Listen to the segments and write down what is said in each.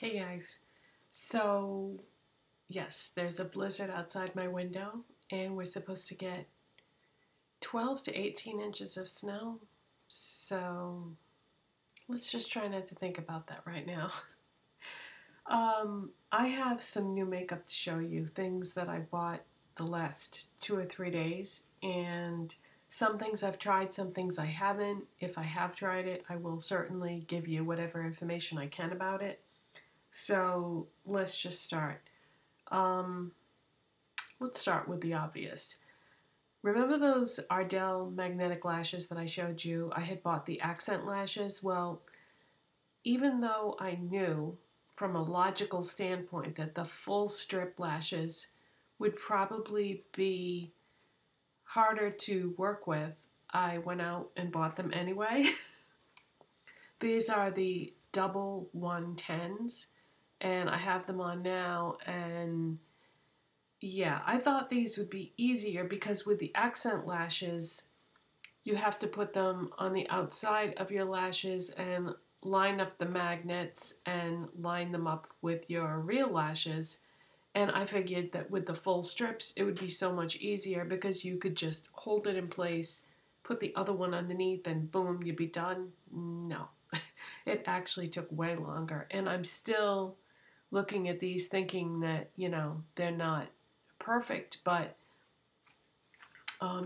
Hey guys, so yes, there's a blizzard outside my window and we're supposed to get 12 to 18 inches of snow. So let's just try not to think about that right now. I have some new makeup to show you, things that I bought the last 2 or 3 days, and some things I've tried, some things I haven't. If I have tried it, I will certainly give you whatever information I can about it. So let's just start. Let's start with the obvious. Remember those Ardell magnetic lashes that I showed you? I had bought the accent lashes. Well, even though I knew from a logical standpoint that the full strip lashes would probably be harder to work with, I went out and bought them anyway. These are the double 110s. And I have them on now, and yeah, I thought these would be easier because with the accent lashes, you have to put them on the outside of your lashes and line up the magnets and line them up with your real lashes. And I figured that with the full strips, it would be so much easier because you could just hold it in place, put the other one underneath, and boom, you'd be done. No, it actually took way longer, and I'm still looking at these thinking that, they're not perfect, but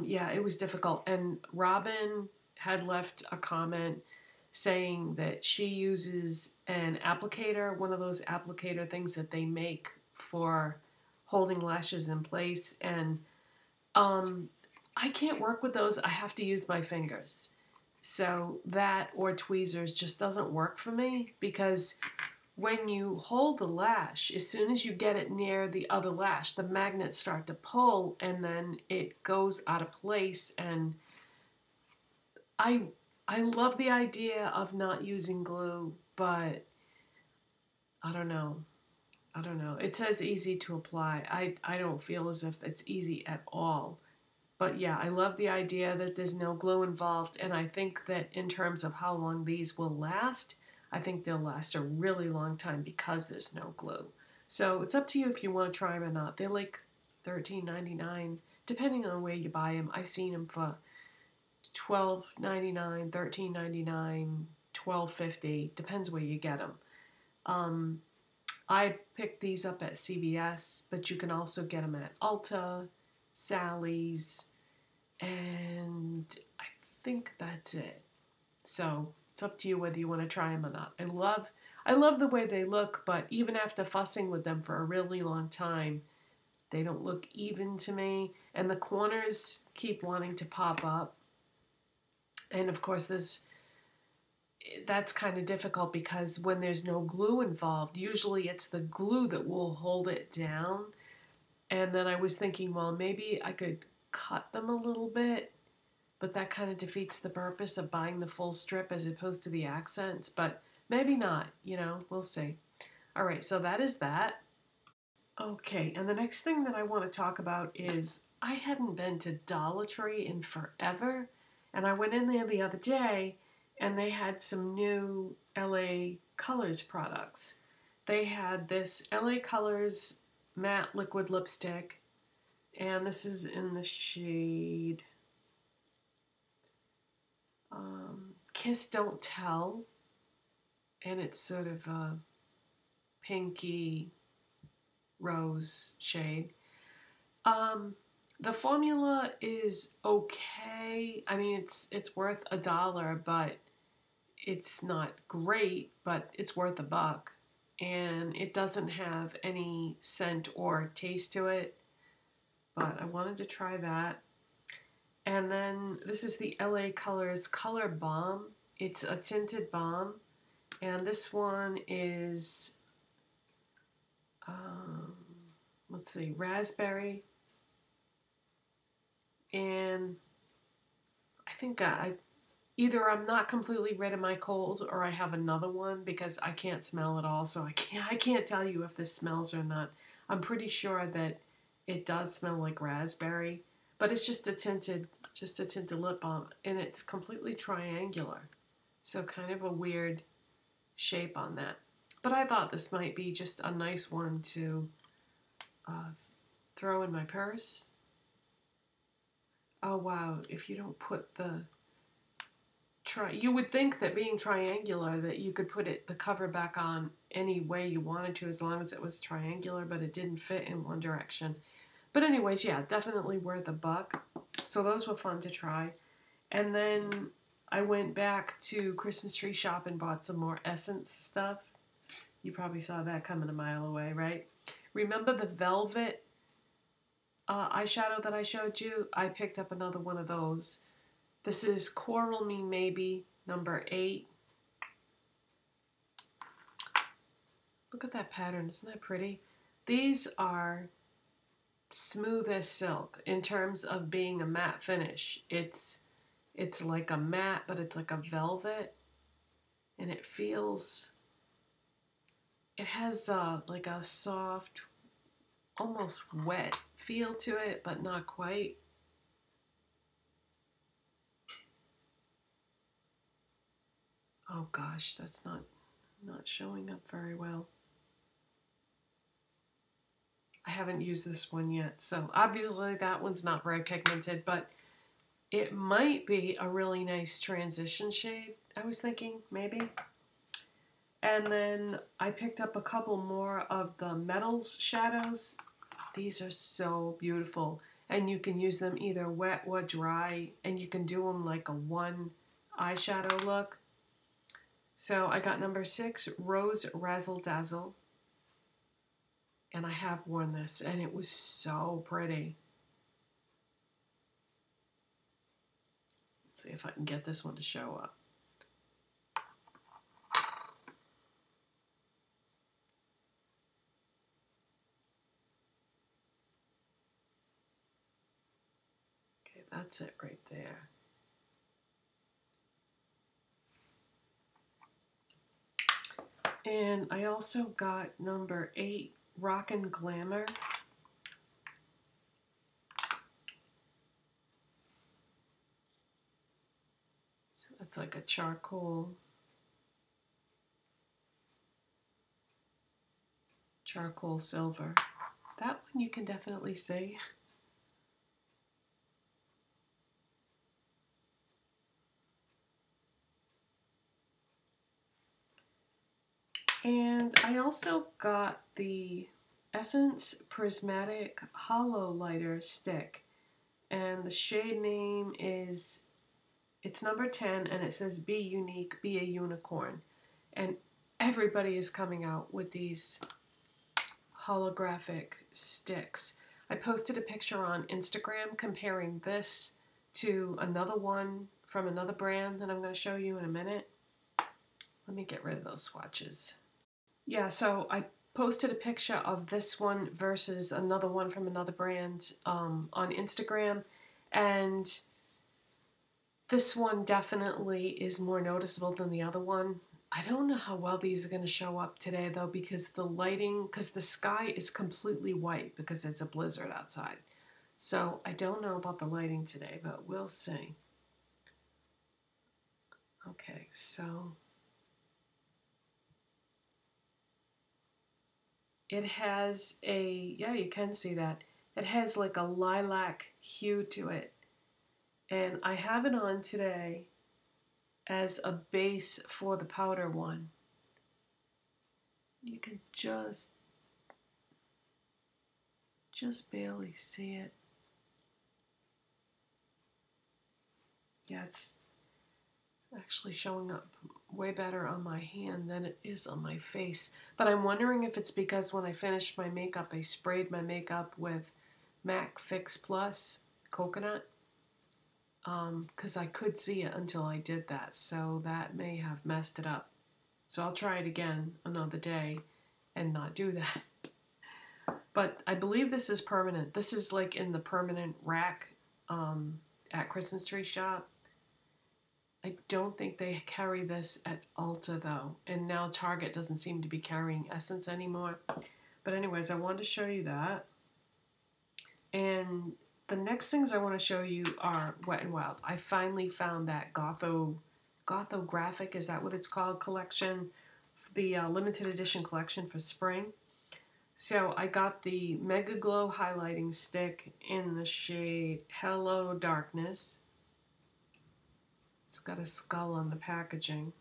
yeah, it was difficult. And Robin had left a comment saying that she uses an applicator, one of those applicator things that they make for holding lashes in place, and I can't work with those. I have to use my fingers. So that or tweezers just doesn't work for me because when you hold the lash, as soon as you get it near the other lash, the magnets start to pull and then it goes out of place. And I love the idea of not using glue, but I don't know. It says easy to apply. I don't feel as if it's easy at all. But yeah, I love the idea that there's no glue involved, and I think that in terms of how long these will last, I think they'll last a really long time because there's no glue. So it's up to you if you want to try them or not. They're like $13.99, depending on where you buy them. I've seen them for $12.99, $13.99, $12.50. Depends where you get them. I picked these up at CVS, but you can also get them at Ulta, Sally's, and I think that's it. So it's up to you whether you want to try them or not. I love the way they look, but even after fussing with them for a really long time, they don't look even to me, and the corners keep wanting to pop up. And of course, that's kind of difficult because when there's no glue involved, usually it's the glue that will hold it down. And then I was thinking, well, maybe I could cut them a little bit, but that kind of defeats the purpose of buying the full strip as opposed to the accents. But maybe not, we'll see. All right, so that is that. Okay, and the next thing that I want to talk about is I hadn't been to Dollar Tree in forever, and I went in there the other day, and they had some new LA Colors products. They had this LA Colors matte liquid lipstick, and this is in the shade Kiss Don't Tell, and it's sort of a pinky rose shade. The formula is okay. I mean, it's worth $1, but it's not great, but it's worth $1. And it doesn't have any scent or taste to it, but I wanted to try that. And then this is the LA Colors Color Balm. It's a tinted balm, and this one is, let's see, raspberry, and I think either I'm not completely rid of my cold or I have another one because I can't smell at all, so I can't tell you if this smells or not. I'm pretty sure that it does smell like raspberry, but it's just a tinted lip balm, and it's completely triangular, so kind of a weird shape on that. But I thought this might be just a nice one to throw in my purse. Oh wow, if you don't put the you would think that being triangular that you could put the cover back on any way you wanted to as long as it was triangular, but it didn't fit in one direction. But anyways, yeah, definitely worth a buck. So those were fun to try. And then I went back to Christmas tree shop and bought some more Essence stuff. You probably saw that coming a mile away, right? Remember the velvet eyeshadow that I showed you? I picked up another one of those. This is Coral Me Maybe number 8. Look at that pattern. Isn't that pretty? These are smooth as silk in terms of being a matte finish. It's like a matte, but it's like a velvet. And it has like a soft, almost wet feel to it, but not quite. Oh gosh, that's not showing up very well. I haven't used this one yet, so obviously that one's not very pigmented, but it might be a really nice transition shade, I was thinking, maybe. And then I picked up a couple more of the Metals shadows. These are so beautiful, and you can use them either wet or dry, and you can do them like a one eyeshadow look. So I got number 6, Rose Razzle Dazzle. And I have worn this, and it was so pretty. Let's see if I can get this one to show up. Okay, that's it right there. And I also got number 8, Rockin' Glamour. So that's like a charcoal silver. That one you can definitely see. And I also got the Essence Prismatic Hollow Lighter Stick. And the shade name is, it's number 10, and it says Be Unique, Be a Unicorn. And everybody is coming out with these holographic sticks. I posted a picture on Instagram comparing this to another one from another brand that I'm going to show you in a minute. Let me get rid of those swatches. Yeah, so I posted a picture of this one versus another one from another brand on Instagram, and this one definitely is more noticeable than the other one. I don't know how well these are going to show up today though, because the lighting, because the sky is completely white because it's a blizzard outside. So I don't know about the lighting today, but we'll see. Okay, so it has yeah, you can see that. It has like a lilac hue to it. And I have it on today as a base for the powder one. You can just barely see it. Yeah, it's actually showing up way better on my hand than it is on my face. But I'm wondering if it's because when I finished my makeup, I sprayed my makeup with MAC Fix Plus Coconut. Because I could see it until I did that, so that may have messed it up. So I'll try it again another day and not do that. But I believe this is permanent. This is like in the permanent rack at Christmas Tree Shop. I don't think they carry this at Ulta though. And now Target doesn't seem to be carrying Essence anymore. But anyways, I wanted to show you that. And the next things I want to show you are Wet n Wild. I finally found that Gothographic, is that what it's called, collection the limited edition collection for spring. So I got the Megaglo highlighting stick in the shade Hello Darkness. It's got a skull on the packaging.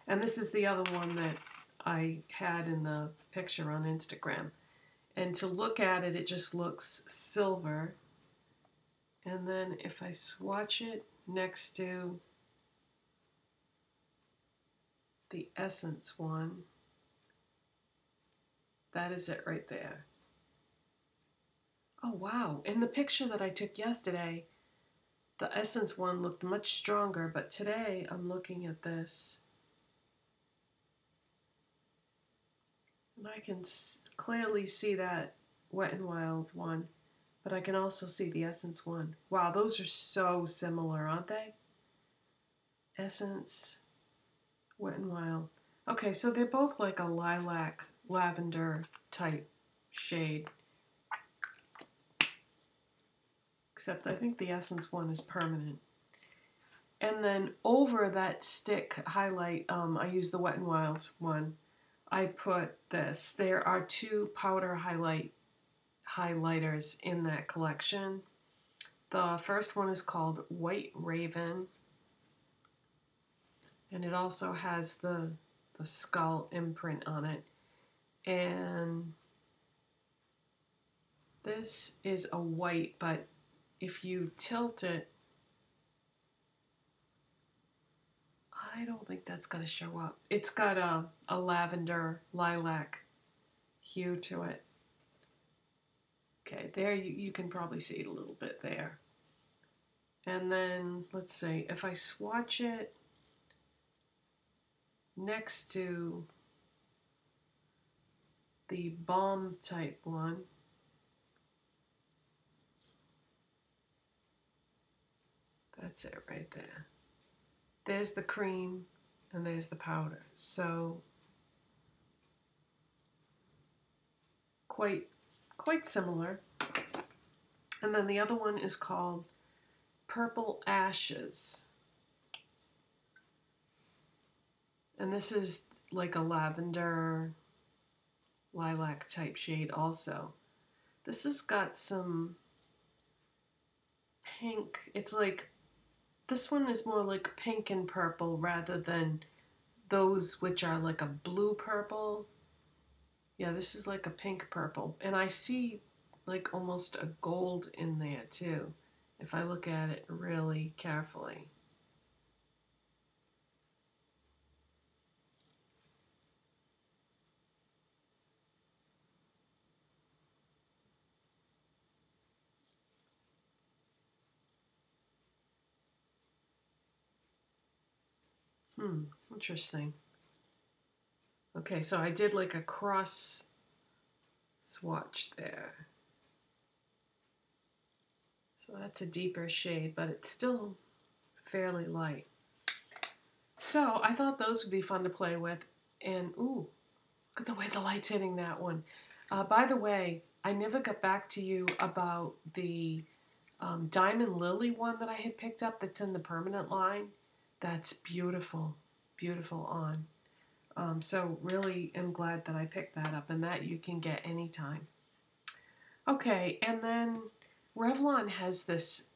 And this is the other one that I had in the picture on Instagram. And to look at it, it just looks silver. And then if I swatch it next to the Essence one, that is it right there. Oh wow, in the picture that I took yesterday, the Essence one looked much stronger, but today I'm looking at this and I can clearly see that Wet n Wild one, but I can also see the Essence one. Wow, those are so similar, aren't they? Essence, Wet n Wild. Okay, so they're both like a lilac, lavender type shade. Except I think the Essence one is permanent. And then over that stick highlight, I use the Wet n Wild one. I put this. There are 2 powder highlighters in that collection. The first one is called White Raven. And it also has the skull imprint on it. And this is a white, but if you tilt it, I don't think that's going to show up. It's got a lavender lilac hue to it. Okay, there you can probably see it a little bit there. And then, let's see, if I swatch it next to the Balm type one, that's it right there. There's the cream and there's the powder. So quite similar. And then the other one is called Purple Ashes. And this is like a lavender lilac type shade also. This has got some pink. It's like, this one is more like pink and purple rather than those which are like a blue purple. Yeah, this is like a pink purple. And I see like almost a gold in there too, if I look at it really carefully. Interesting. Okay, so I did like a cross swatch there. So that's a deeper shade, but it's still fairly light. So I thought those would be fun to play with. And ooh, look at the way the light's hitting that one. By the way, I never got back to you about the Diamond Lily one that I had picked up that's in the permanent line. That's beautiful, beautiful on. So really am glad that I picked that up, and that you can get anytime. Okay, and then Revlon has this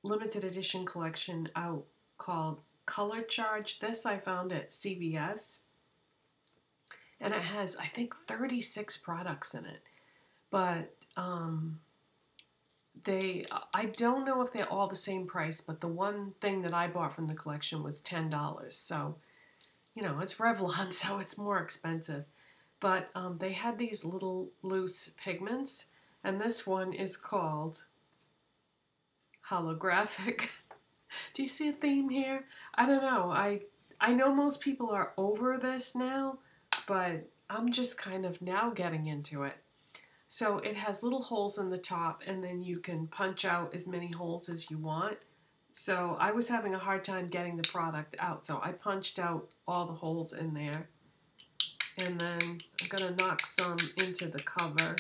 limited edition collection out called Color Charge. This I found at CVS, and it has, I think, 36 products in it. But I don't know if they're all the same price, but the one thing that I bought from the collection was $10. So, you know, it's Revlon, so it's more expensive. But they had these little loose pigments, and this one is called Holographic. Do you see a theme here? I don't know. I know most people are over this now, but I'm just kind of now getting into it. So it has little holes in the top, and then you can punch out as many holes as you want. So I was having a hard time getting the product out, so I punched out all the holes in there. And then I'm going to knock some into the cover.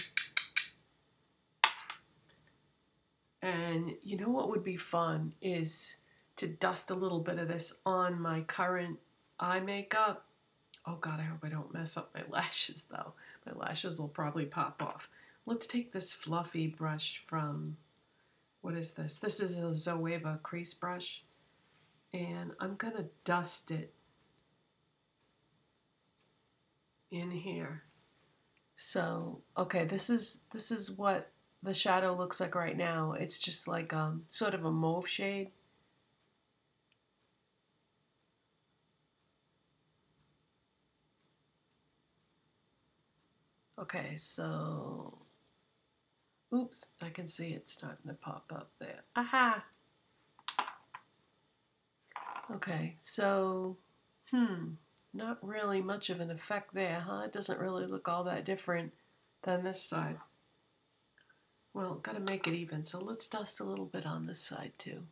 And you know what would be fun is to dust a little bit of this on my current eye makeup Oh God, I hope I don't mess up my lashes though. My lashes will probably pop off. Let's take this fluffy brush from, what is this? This is a Zoeva crease brush. And I'm gonna dust it in here. So, okay, this is what the shadow looks like right now. It's just like sort of a mauve shade. Okay, so, oops, I can see it starting to pop up there. Aha! Okay, so, not really much of an effect there, huh? It doesn't really look all that different than this side. Well, gotta make it even, so let's dust a little bit on this side too.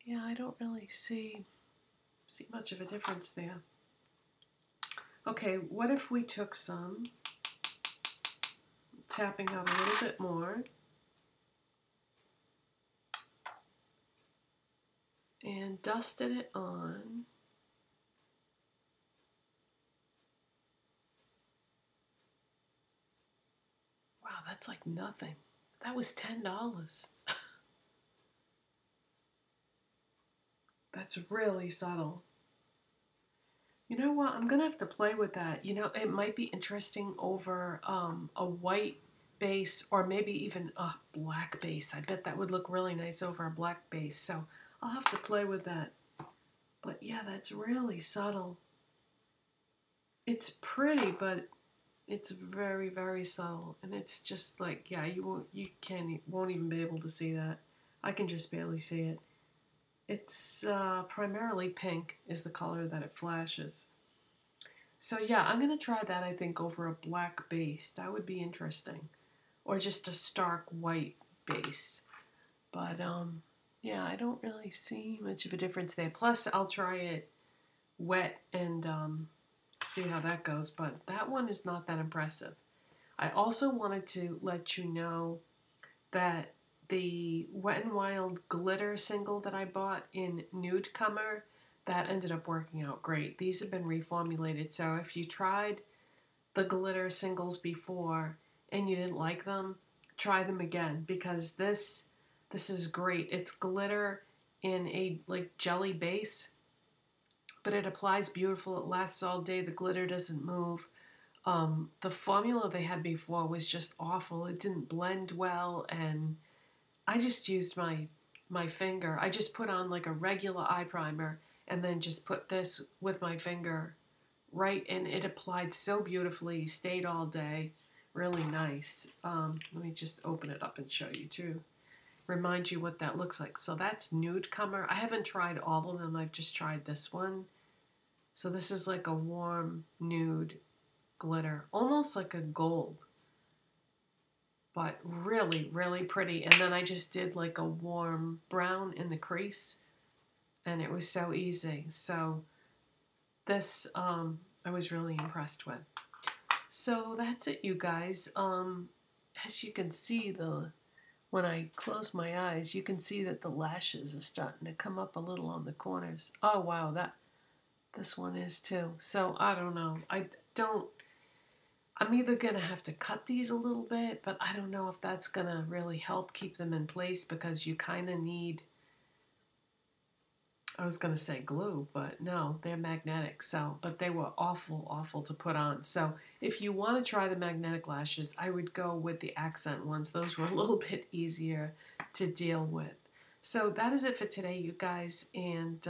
Yeah, I don't really see much of a difference there. Okay, what if we took some, tapping out a little bit more, and dusted it on. Wow, that's like nothing. That was $10. That's really subtle. You know what? I'm gonna have to play with that. You know, it might be interesting over a white base or maybe even a black base. I bet that would look really nice over a black base. So I'll have to play with that. But yeah, that's really subtle. It's pretty, but it's very, very subtle, and it's just like, yeah, won't even be able to see that. I can just barely see it. It's primarily pink is the color that it flashes. So yeah, I'm gonna try that. I think over a black base, that would be interesting, or just a stark white base. But yeah, I don't really see much of a difference there. Plus, I'll try it wet and see how that goes. But that one is not that impressive. I also wanted to let you know that the Wet n Wild glitter single that I bought in Nudecomer, that ended up working out great. These have been reformulated, so if you tried the glitter singles before and you didn't like them, try them again, because this is great. It's glitter in a like jelly base, but it applies beautiful. It lasts all day. The glitter doesn't move. The formula they had before was just awful. It didn't blend well, and I just used my finger. I just put on like a regular eye primer and then just put this with my finger right, and it applied so beautifully, stayed all day, really nice. Let me just open it up and show you too. Remind you what that looks like. So that's Nudecomer. I haven't tried all of them. I've just tried this one. So this is like a warm nude glitter, almost like a gold, but really, really pretty. And then I just did like a warm brown in the crease, and it was so easy. So this I was really impressed with. So that's it, you guys. As you can see, when I close my eyes, you can see that the lashes are starting to come up a little on the corners. Oh wow, this one is too. So I don't know. I'm either going to have to cut these a little bit, but I don't know if that's going to really help keep them in place, because you kind of need, I was going to say glue, but no, they're magnetic. So, but they were awful, awful to put on. So if you want to try the magnetic lashes, I would go with the accent ones. Those were a little bit easier to deal with. So that is it for today, you guys. And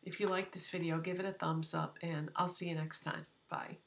if you like this video, give it a thumbs up, and I'll see you next time. Bye.